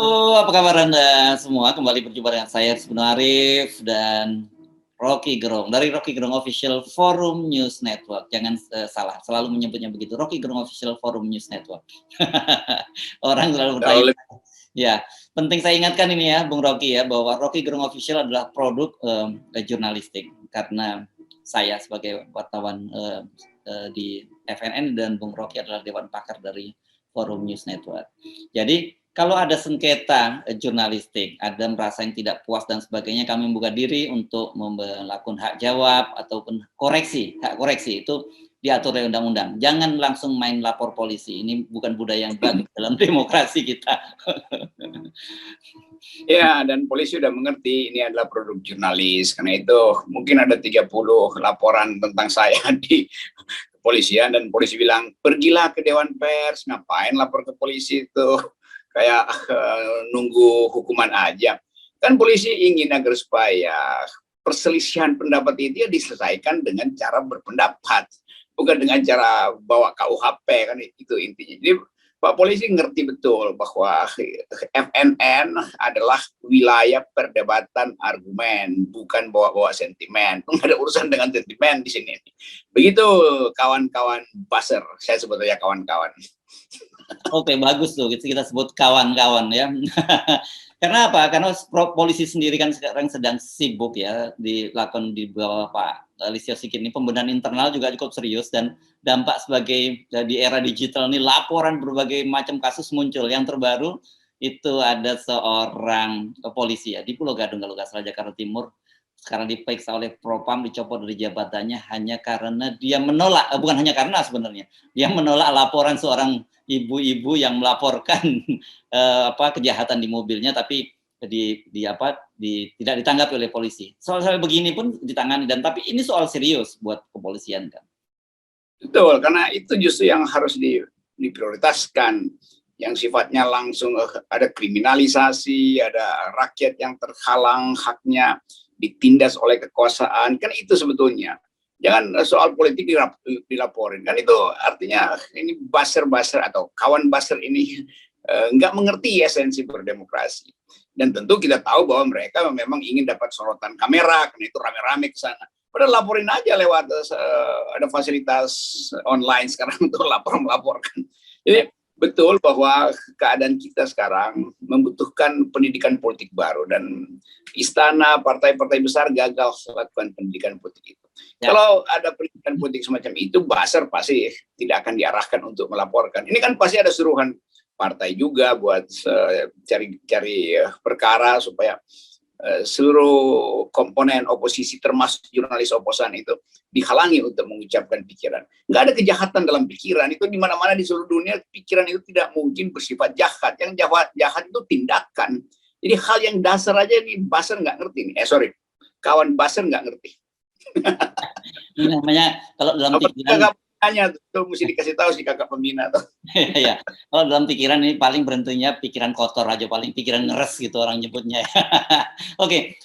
apa kabar Anda semua? Kembali berjumpa dengan saya Rizky Arif dan Rocky Gerung dari Rocky Gerung Official Forum News Network. Jangan salah, selalu menyebutnya begitu. Rocky Gerung Official Forum News Network. Orang selalu bertanya. Ya, penting saya ingatkan ini ya, Bung Rocky ya, bahwa Rocky Gerung Official adalah produk jurnalistik karena saya sebagai wartawan di FNN dan Bung Rocky adalah dewan pakar dari Forum News Network. Jadi kalau ada sengketa jurnalistik, ada merasa yang tidak puas dan sebagainya, kami membuka diri untuk melakukan hak jawab ataupun koreksi. Hak koreksi itu diatur oleh undang-undang. Jangan langsung main lapor polisi. Ini bukan budaya yang bagus dalam demokrasi kita. Ya, dan polisi sudah mengerti ini adalah produk jurnalis. Karena itu mungkin ada 30 laporan tentang saya di kepolisian, dan polisi bilang, pergilah ke Dewan Pers, ngapain lapor ke polisi itu? Kayak nunggu hukuman aja. Kan polisi ingin agar supaya perselisihan pendapat itu ya diselesaikan dengan cara berpendapat, bukan dengan cara bawa KUHP, kan itu intinya. Jadi Pak Polisi ngerti betul bahwa FNN adalah wilayah perdebatan argumen, bukan bawa-bawa sentimen. Nggak ada urusan dengan sentimen di sini. Begitu kawan-kawan buzzer, saya sebutnya kawan-kawan. Oke, bagus tuh, kita sebut kawan-kawan ya. Karena apa? Karena polisi sendiri kan sekarang sedang sibuk ya, dilakukan di bawah Pak Listio Sigit ini, pembenahan internal juga cukup serius, dan dampak sebagai di era digital ini laporan berbagai macam kasus muncul. Yang terbaru itu ada seorang polisi ya di Pulau Gadung kalau nggak salah, Jakarta Timur, sekarang diperiksa oleh Propam, dicopot dari jabatannya hanya karena dia menolak, bukan hanya karena sebenarnya, dia menolak laporan seorang ibu-ibu yang melaporkan kejahatan di mobilnya, tapi tidak ditanggapi oleh polisi. Soal-soal begini pun ditangani, dan tapi ini soal serius buat kepolisian kan. Betul, karena itu justru yang harus diprioritaskan, yang sifatnya langsung ada kriminalisasi, ada rakyat yang terhalang haknya ditindas oleh kekuasaan, kan itu sebetulnya. Jangan soal politik dilaporin, kan itu artinya ini buzzer-buzzer atau kawan buzzer ini nggak mengerti esensi berdemokrasi. Dan tentu kita tahu bahwa mereka memang ingin dapat sorotan kamera, karena itu rame-rame ke sana. Padahal laporin aja lewat ada fasilitas online sekarang untuk melaporkan. Jadi betul bahwa keadaan kita sekarang membutuhkan pendidikan politik baru, dan istana, partai-partai besar gagal melakukan pendidikan politik itu. Ya. Kalau ada pendidikan politik semacam itu, buzzer pasti tidak akan diarahkan untuk melaporkan. Ini kan pasti ada suruhan partai juga buat cari perkara supaya seluruh komponen oposisi termasuk jurnalis oposan itu dihalangi untuk mengucapkan pikiran. Nggak ada kejahatan dalam pikiran, itu di mana-mana di seluruh dunia pikiran itu tidak mungkin bersifat jahat. Yang jahat itu tindakan. Jadi hal yang dasar aja nih buzzer nggak ngerti nih. Kawan buzzer nggak ngerti. Ini namanya kalau dalam pikiran. Tuh mesti dikasih tahu si kakak pembina tuh. Ya, kalau dalam pikiran ini paling berhentinya pikiran kotor aja, paling pikiran ngeres gitu orang nyebutnya. Oke,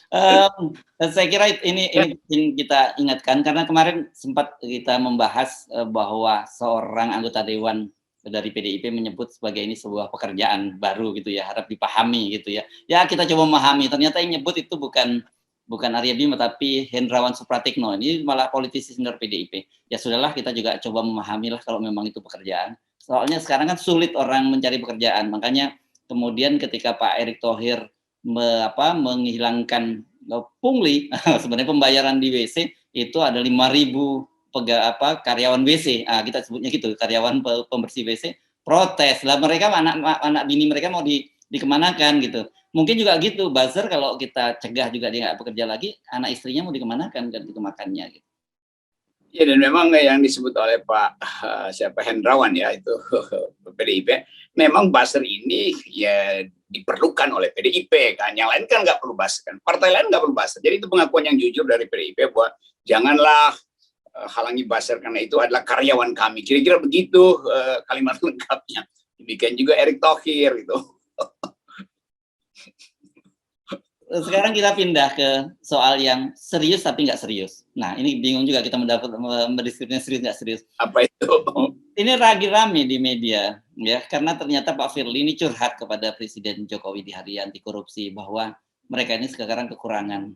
saya kira ini penting kita ingatkan, karena kemarin sempat kita membahas bahwa seorang anggota dewan dari PDIP menyebut sebagai ini sebuah pekerjaan baru gitu ya, harap dipahami gitu ya. Ya, kita coba memahami, ternyata yang nyebut itu bukan Arya Bima tapi Hendrawan Supratikno, ini malah politisi senior PDIP. Ya sudahlah, kita juga coba memahami lah kalau memang itu pekerjaan. Soalnya sekarang kan sulit orang mencari pekerjaan, makanya kemudian ketika Pak Erick Thohir menghilangkan pungli, sebenarnya pembayaran di WC itu ada 5.000 karyawan WC, kita sebutnya gitu, karyawan pembersih WC, protes lah, mereka anak bini mereka mau dikemanakan gitu. Mungkin juga gitu, buzzer kalau kita cegah juga dia nggak bekerja lagi, anak istrinya mau dikemanakan kan, gitu makannya gitu. Ya, dan memang yang disebut oleh Pak Hendrawan ya, itu PDIP, memang buzzer ini ya diperlukan oleh PDIP kan, yang lain kan nggak perlu buzzer kan, partai lain nggak perlu buzzer. Jadi itu pengakuan yang jujur dari PDIP bahwa janganlah halangi buzzer karena itu adalah karyawan kami. Kira-kira begitu kalimat lengkapnya. Demikian juga Erick Thohir gitu. Sekarang kita pindah ke soal yang serius tapi nggak serius. Nah, ini bingung juga kita mendiskusikan serius nggak serius. Apa itu? Ini lagi rame di media ya, karena ternyata Pak Firly ini curhat kepada Presiden Jokowi di hari anti korupsi bahwa mereka ini sekarang kekurangan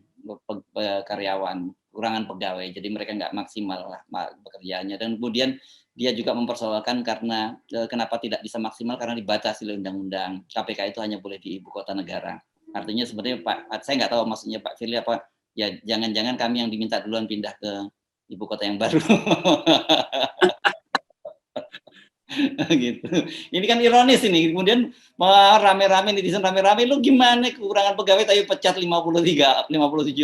karyawan, kekurangan pegawai, jadi mereka nggak maksimal lah pekerjaannya. Dan kemudian dia juga mempersoalkan karena kenapa tidak bisa maksimal karena dibatasi oleh undang-undang. KPK itu hanya boleh di ibu kota negara. Artinya sebenarnya Pak, saya nggak tahu maksudnya Pak Firly apa, ya jangan-jangan kami yang diminta duluan pindah ke ibu kota yang baru. Gitu. Ini kan ironis ini. Kemudian rame-rame netizen rame-rame, lu gimana kekurangan pegawai tapi pecat 57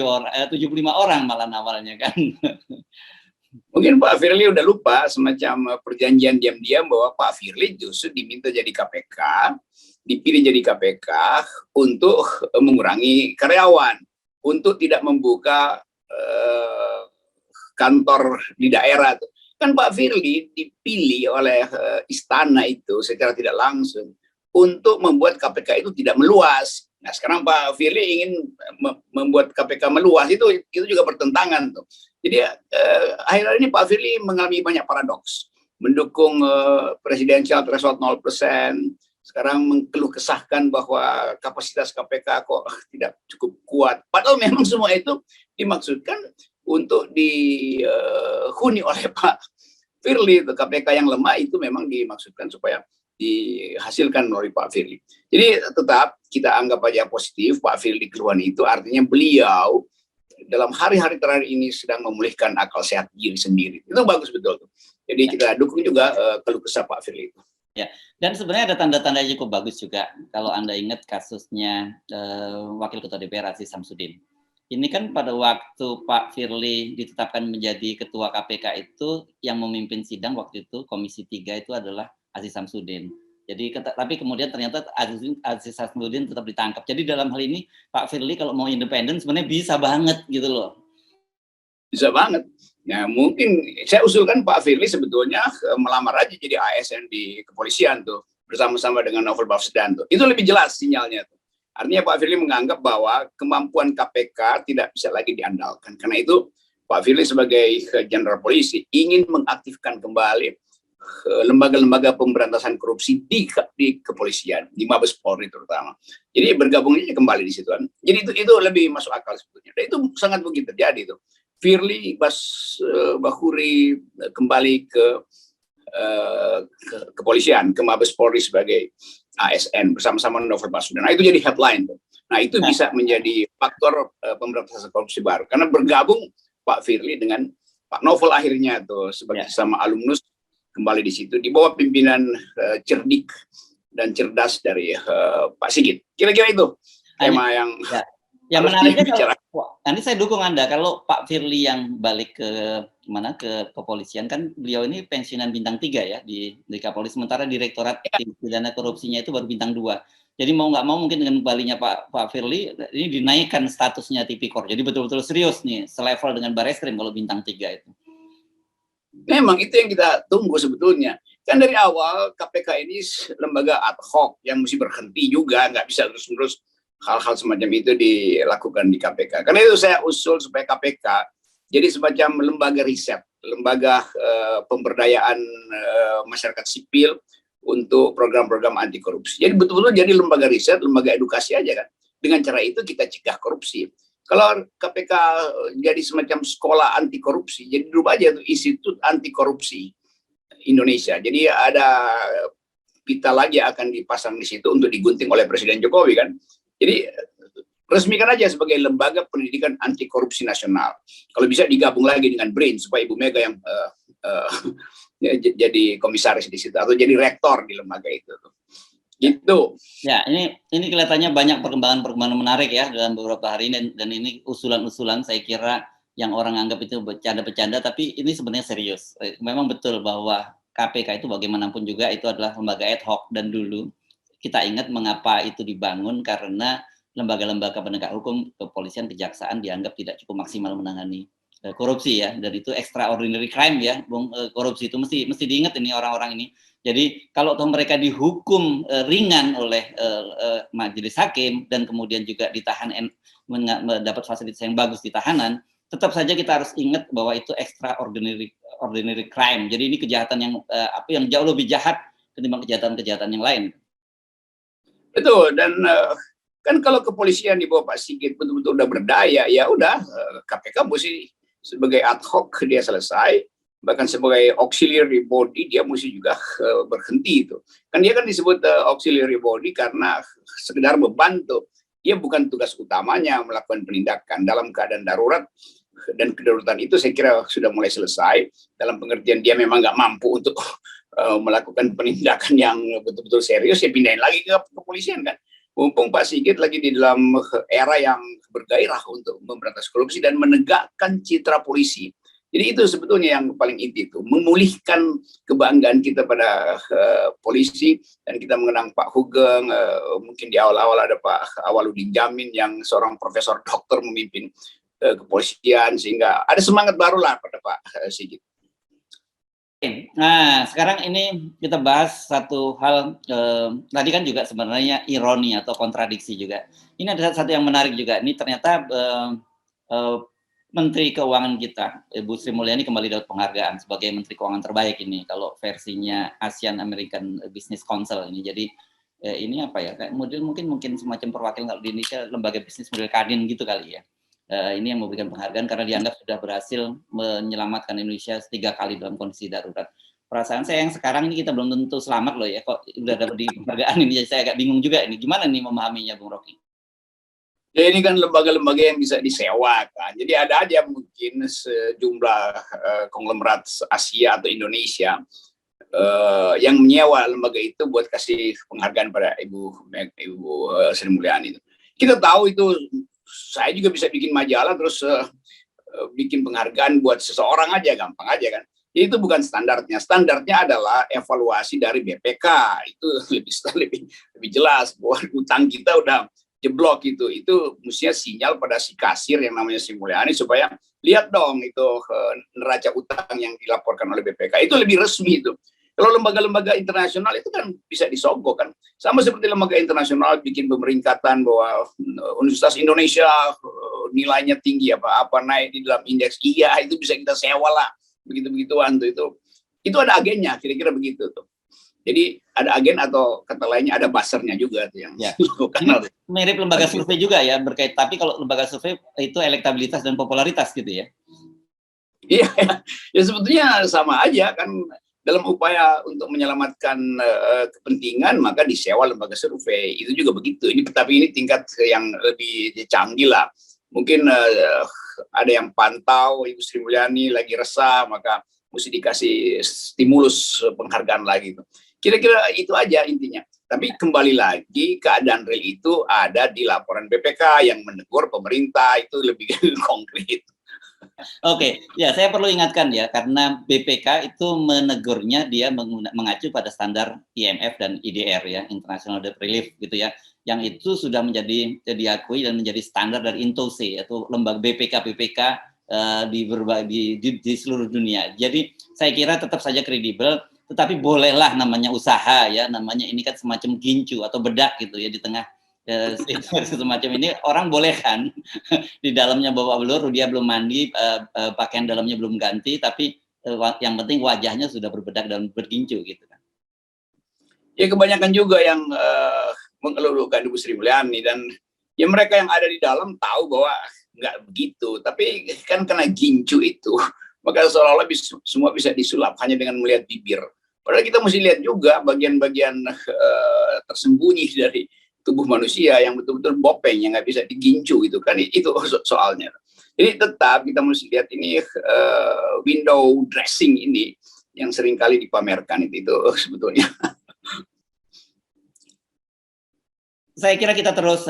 orang, 75 orang malah awalnya kan. Mungkin Pak Firly udah lupa semacam perjanjian diam-diam bahwa Pak Firly justru diminta jadi KPK, dipilih jadi KPK untuk mengurangi karyawan, untuk tidak membuka kantor di daerah. Kan Pak Firly dipilih oleh istana itu secara tidak langsung untuk membuat KPK itu tidak meluas. Nah sekarang Pak Firly ingin membuat KPK meluas, itu juga bertentangan tuh. Jadi akhir-akhir ini Pak Firly mengalami banyak paradoks, mendukung presidensial threshold 0%, sekarang mengeluh kesahkan bahwa kapasitas KPK kok tidak cukup kuat. Padahal memang semua itu dimaksudkan untuk dihuni oleh Pak Firly. KPK yang lemah itu memang dimaksudkan supaya dihasilkan oleh Pak Firly. Jadi tetap kita anggap aja positif Pak Firly keluhan itu, artinya beliau dalam hari-hari terakhir ini sedang memulihkan akal sehat diri sendiri. Itu bagus betul tuh. Jadi kita dukung juga keluh kesah Pak Firly itu. Ya, dan sebenarnya ada tanda-tanda cukup bagus juga kalau Anda ingat kasusnya Wakil Ketua DPR Aziz Samsudin. Ini kan pada waktu Pak Firly ditetapkan menjadi Ketua KPK itu yang memimpin sidang waktu itu Komisi 3 itu adalah Aziz Samsudin. Jadi tapi kemudian ternyata Aziz Samsudin tetap ditangkap. Jadi dalam hal ini Pak Firly kalau mau independen sebenarnya bisa banget gitu loh. Bisa banget. Nah mungkin saya usulkan Pak Firly sebetulnya melamar aja jadi ASN di kepolisian tuh bersama-sama dengan Novel Baswedan tuh. Itu lebih jelas sinyalnya tuh. Artinya Pak Firly menganggap bahwa kemampuan KPK tidak bisa lagi diandalkan. Karena itu Pak Firly sebagai jenderal polisi ingin mengaktifkan kembali lembaga-lembaga pemberantasan korupsi di kepolisian, di Mabes Polri terutama. Jadi bergabungnya kembali di situ. Jadi itu lebih masuk akal sebetulnya. Dan itu sangat mungkin terjadi tuh. Firly Bahuri kembali ke kepolisian, ke Mabes Polri sebagai ASN bersama-sama Novel Baswedan. Nah itu jadi headline. Nah itu bisa menjadi faktor pemberantasan korupsi baru. Karena bergabung Pak Firly dengan Pak Novel akhirnya tuh sebagai sama alumnus kembali di situ di bawah pimpinan cerdik dan cerdas dari Pak Sigit. Kira-kira itu tema yang menariknya kalau nanti saya dukung Anda kalau Pak Firly yang balik ke mana ke kepolisian, kan beliau ini pensiunan bintang 3 ya di Kapolri, sementara direktorat tindak pidana korupsinya itu baru bintang 2. Jadi mau nggak mau mungkin dengan balinya Pak Firly ini dinaikkan statusnya tipikor. Jadi betul-betul serius nih, selevel dengan Barreskrim kalau bintang 3 itu. Memang itu yang kita tunggu sebetulnya. Kan dari awal KPK ini lembaga ad hoc yang mesti berhenti juga, nggak bisa terus-menerus hal-hal semacam itu dilakukan di KPK. Karena itu saya usul supaya KPK jadi semacam lembaga riset, lembaga pemberdayaan masyarakat sipil untuk program-program anti korupsi. Jadi betul-betul jadi lembaga riset, lembaga edukasi aja kan. Dengan cara itu kita cegah korupsi. Kalau KPK jadi semacam sekolah anti korupsi, jadi berubah aja tuh Institut Anti Korupsi Indonesia. Jadi ada pita lagi akan dipasang di situ untuk digunting oleh Presiden Jokowi kan. Jadi resmikan aja sebagai lembaga pendidikan anti korupsi nasional. Kalau bisa digabung lagi dengan BRIN supaya Ibu Mega yang jadi komisaris di situ atau jadi rektor di lembaga itu. Gitu. Ya, ini kelihatannya banyak perkembangan menarik ya dalam beberapa hari ini, dan ini usulan-usulan saya kira yang orang anggap itu bercanda-bercanda, tapi ini sebenarnya serius. Memang betul bahwa KPK itu bagaimanapun juga itu adalah lembaga ad hoc, dan dulu kita ingat mengapa itu dibangun karena lembaga-lembaga penegak hukum, kepolisian, kejaksaan dianggap tidak cukup maksimal menangani korupsi ya, dan itu extraordinary crime ya, korupsi itu mesti diingat ini orang-orang ini. Jadi kalau mereka dihukum ringan oleh majelis hakim dan kemudian juga ditahan mendapat fasilitas yang bagus di tahanan, tetap saja kita harus ingat bahwa itu extraordinary crime. Jadi ini kejahatan yang jauh lebih jahat ketimbang kejahatan-kejahatan yang lain. Betul, dan kan kalau kepolisian di bawah Pak Sigit betul-betul udah berdaya, ya udah KPK mesti sebagai ad hoc dia selesai, bahkan sebagai auxiliary body dia mesti juga berhenti itu. Kan dia kan disebut auxiliary body karena sekedar membantu. Dia bukan tugas utamanya melakukan penindakan dalam keadaan darurat, dan kedaruratan itu saya kira sudah mulai selesai dalam pengertian dia memang nggak mampu untuk melakukan penindakan yang betul-betul serius, ya pindahin lagi ke kepolisian kan. Mumpung Pak Sigit lagi di dalam era yang bergairah untuk memberantas korupsi dan menegakkan citra polisi. Jadi itu sebetulnya yang paling inti, itu memulihkan kebanggaan kita pada polisi. Dan kita mengenang Pak Hugeng, mungkin di awal-awal ada Pak Awaludin Jamin yang seorang profesor dokter memimpin kepolisian, sehingga ada semangat barulah pada Pak Sigit. Nah, sekarang ini kita bahas satu hal, tadi kan juga sebenarnya ironi atau kontradiksi juga. Ini ada satu yang menarik juga, ini ternyata Menteri Keuangan kita, Ibu Sri Mulyani kembali dapat penghargaan sebagai Menteri Keuangan terbaik ini, kalau versinya Asian American Business Council ini. Jadi ini apa ya, kayak model mungkin semacam perwakilan kalau di Indonesia lembaga bisnis model Kadin gitu kali ya. Ini yang memberikan penghargaan karena dianggap sudah berhasil menyelamatkan Indonesia 3 kali dalam kondisi darurat. Perasaan saya yang sekarang ini kita belum tentu selamat loh ya, kok udah dapat di penghargaan ini, saya agak bingung juga ini, gimana nih memahaminya Bung Rocky? Ya ini kan lembaga-lembaga yang bisa disewa kan, jadi ada aja mungkin sejumlah konglomerat Asia atau Indonesia yang menyewa lembaga itu buat kasih penghargaan pada Ibu Sri Mulyani. Kita tahu itu, saya juga bisa bikin majalah terus bikin penghargaan buat seseorang aja, gampang aja kan. Jadi itu bukan standarnya. Standarnya adalah evaluasi dari BPK. Itu lebih jelas bahwa utang kita udah jeblok itu. Itu mestinya sinyal pada si kasir yang namanya Sri Mulyani supaya lihat dong itu neraca utang yang dilaporkan oleh BPK. Itu lebih resmi itu. Kalau lembaga-lembaga internasional itu kan bisa disogok kan. Sama seperti lembaga internasional bikin pemeringkatan bahwa Universitas Indonesia nilainya tinggi apa naik di dalam indeks. Iya, itu bisa kita sewa lah. Begitu-begituan tuh itu ada agennya, kira-kira begitu tuh. Jadi ada agen atau kata lainnya ada buzzer-nya juga tuh yang ya. Mirip lembaga survei juga ya berkait, tapi kalau lembaga survei itu elektabilitas dan popularitas gitu ya. Iya, ya sebetulnya sama aja kan, dalam upaya untuk menyelamatkan kepentingan maka disewa lembaga survei. Itu juga begitu. Ini tapi ini tingkat yang lebih canggih lah. Mungkin ada yang pantau Ibu Sri Mulyani lagi resah, maka mesti dikasih stimulus penghargaan lagi. Kira-kira itu aja intinya. Tapi kembali lagi, keadaan real itu ada di laporan BPK yang menegur pemerintah, itu lebih konkret. Oke, ya saya perlu ingatkan ya, karena BPK itu menegurnya dia mengacu pada standar IMF dan IDR ya, International Debt Relief gitu ya, yang itu sudah diakui dan menjadi standar dari INTOSE, yaitu lembaga BPK di seluruh dunia. Jadi saya kira tetap saja kredibel, tetapi bolehlah namanya usaha ya, namanya ini kan semacam gincu atau bedak gitu ya, di tengah situasi semacam ini orang boleh kan di dalamnya bawa belur, dia belum mandi, pakaian dalamnya belum ganti, tapi yang penting wajahnya sudah berbedak dan bergincu gitu kan. Ya kebanyakan juga yang mengeluhkan Ibu Sri Mulyani, dan ya mereka yang ada di dalam tahu bahwa nggak begitu, tapi kan karena gincu itu maka seolah-olah semua bisa disulap hanya dengan melihat bibir. Padahal kita mesti lihat juga bagian-bagian tersembunyi dari tubuh manusia yang betul-betul bopeng, yang nggak bisa digincu itu kan, itu soalnya. Jadi tetap kita mesti lihat ini window dressing ini yang sering kali dipamerkan itu sebetulnya. Saya kira kita terus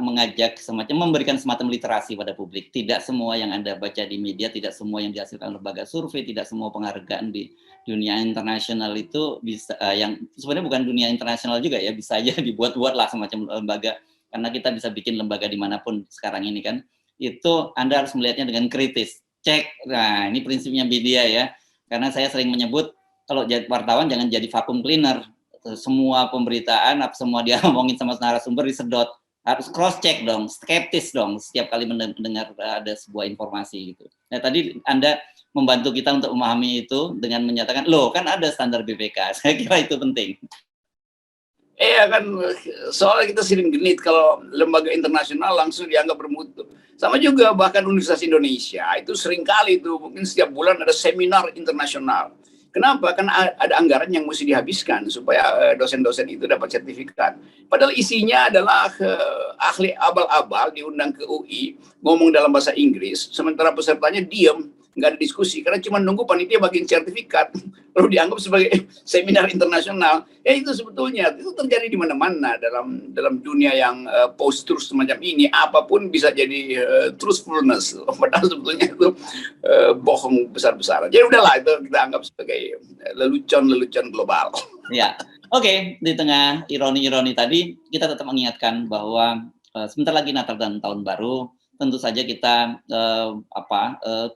mengajak memberikan semacam literasi pada publik. Tidak semua yang Anda baca di media, tidak semua yang dihasilkan lembaga survei, tidak semua penghargaan di dunia internasional itu bisa yang sebenarnya bukan dunia internasional juga ya, bisa aja dibuat-buat lah semacam lembaga, karena kita bisa bikin lembaga dimanapun sekarang ini kan. Itu Anda harus melihatnya dengan kritis. Cek, nah ini prinsipnya media ya. Karena saya sering menyebut kalau jadi wartawan jangan jadi vacuum cleaner. Semua pemberitaan, semua dia ngomongin sama narasumber disedot, harus cross check dong, skeptis dong setiap kali mendengar ada sebuah informasi gitu. Nah tadi Anda membantu kita untuk memahami itu dengan menyatakan, loh kan ada standar BPK. Saya kira itu penting. Iya kan, soalnya kita sering genit kalau lembaga internasional langsung dianggap bermutu. Sama juga bahkan Universitas Indonesia itu sering kali itu mungkin setiap bulan ada seminar internasional. Kenapa? Karena ada anggaran yang mesti dihabiskan supaya dosen-dosen itu dapat sertifikat. Padahal isinya adalah ahli abal-abal diundang ke UI ngomong dalam bahasa Inggris, sementara pesertanya diam, nggak ada diskusi karena cuma nunggu panitia bagian sertifikat lalu dianggap sebagai seminar internasional. Ya itu sebetulnya itu terjadi di mana-mana dalam dunia yang post-truth semacam ini, apapun bisa jadi truthfulness, padahal sebetulnya itu bohong besar-besaran. Jadi udahlah itu kita anggap sebagai lelucon-lelucon global. Ya, oke. Di tengah ironi-ironi tadi kita tetap mengingatkan bahwa sebentar lagi Natal dan Tahun Baru. Tentu saja kita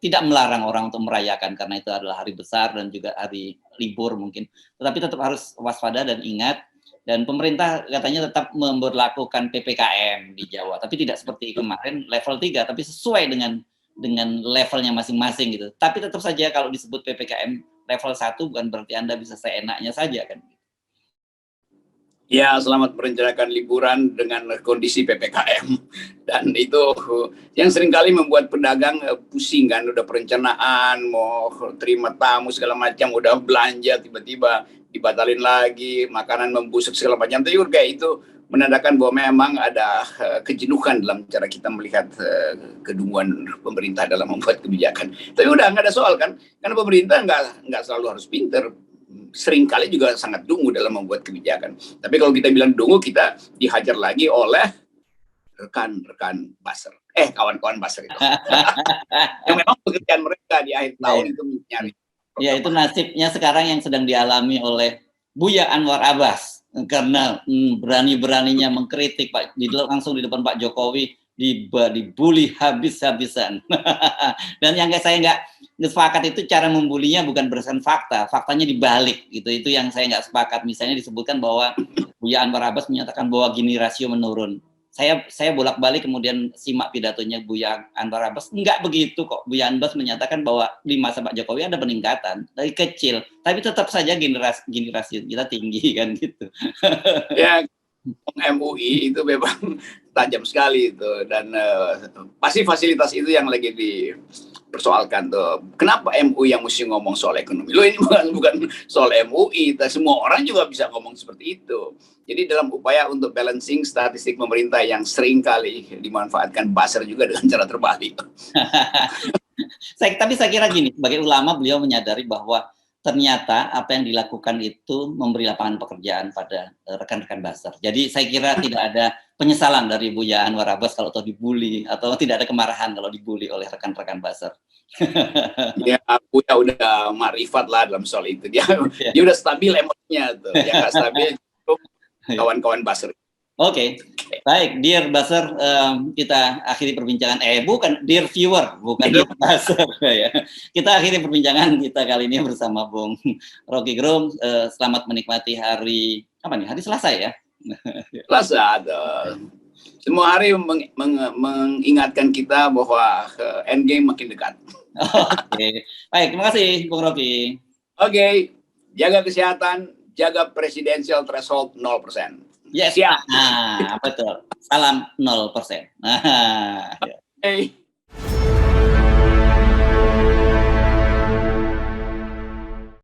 tidak melarang orang untuk merayakan karena itu adalah hari besar dan juga hari libur mungkin. Tetapi tetap harus waspada dan ingat, dan pemerintah katanya tetap memberlakukan PPKM di Jawa, tapi tidak seperti kemarin level 3, tapi sesuai dengan levelnya masing-masing gitu. Tapi tetap saja kalau disebut PPKM level 1 bukan berarti Anda bisa seenaknya saja kan. Ya, selamat merencanakan liburan dengan kondisi PPKM. Dan itu yang seringkali membuat pedagang pusing kan, udah perencanaan, mau terima tamu segala macam, udah belanja, tiba-tiba dibatalin lagi, makanan membusuk segala macam. Tapi kayak itu menandakan bahwa memang ada kejenuhan dalam cara kita melihat kedunguan pemerintah dalam membuat kebijakan. Tapi udah nggak ada soal kan, karena pemerintah nggak selalu harus pinter. Seringkali juga sangat dungu dalam membuat kebijakan. Tapi kalau kita bilang dungu, kita dihajar lagi oleh rekan-rekan buzzer. Kawan-kawan buzzer itu. Yang memang pekerjaan mereka di akhir tahun itu mencari. Ya, itu nasibnya sekarang yang sedang dialami oleh Buya Anwar Abbas. Karena berani-beraninya mengkritik langsung di depan Pak Jokowi, dibully habis-habisan. Dan yang saya nggak sepakat itu cara membulinya bukan berdasarkan fakta, faktanya dibalik gitu. Itu yang saya nggak sepakat. Misalnya disebutkan bahwa Buya Anwar Abbas menyatakan bahwa Gini rasio menurun. Saya bolak-balik kemudian simak pidatonya Buya Anwar Abbas, nggak begitu kok. Buya Anwar menyatakan bahwa di masa Pak Jokowi ada peningkatan dari kecil, tapi tetap saja Gini rasio kita tinggi kan gitu. Ya, MUI itu memang tajam sekali itu, dan pasti fasilitas itu yang lagi dipersoalkan tuh. Kenapa MUI yang mesti ngomong soal ekonomi? Loh, ini bukan soal MUI, semua orang juga bisa ngomong seperti itu. Jadi dalam upaya untuk balancing statistik pemerintah yang sering kali dimanfaatkan buzzer juga dengan cara terbalik. Tapi saya kira gini, sebagai ulama beliau menyadari bahwa ternyata apa yang dilakukan itu memberi lapangan pekerjaan pada rekan-rekan buzzer. Jadi saya kira tidak ada penyesalan dari Buya Anwar Abbas kalau dibully, atau tidak ada kemarahan kalau dibully oleh rekan-rekan buzzer. Ya, Buya udah marifat lah dalam soal itu. Dia udah stabil emosinya tuh. Yang nggak stabil kawan-kawan buzzer. Oke, baik, dear buzzer, kita akhiri perbincangan. Bukan dear viewer, bukan dear buzzer ya. Kita akhiri perbincangan kita kali ini bersama Bung Rocky Gerung. Selamat menikmati hari Hari Selasa ya. Selasa. Semua hari mengingatkan kita bahwa endgame makin dekat. Oke, baik, terima kasih Bung Rocky. Oke, jaga kesehatan, jaga presidensial threshold 0%. Yes, siap. Betul. Salam 0%. Hey.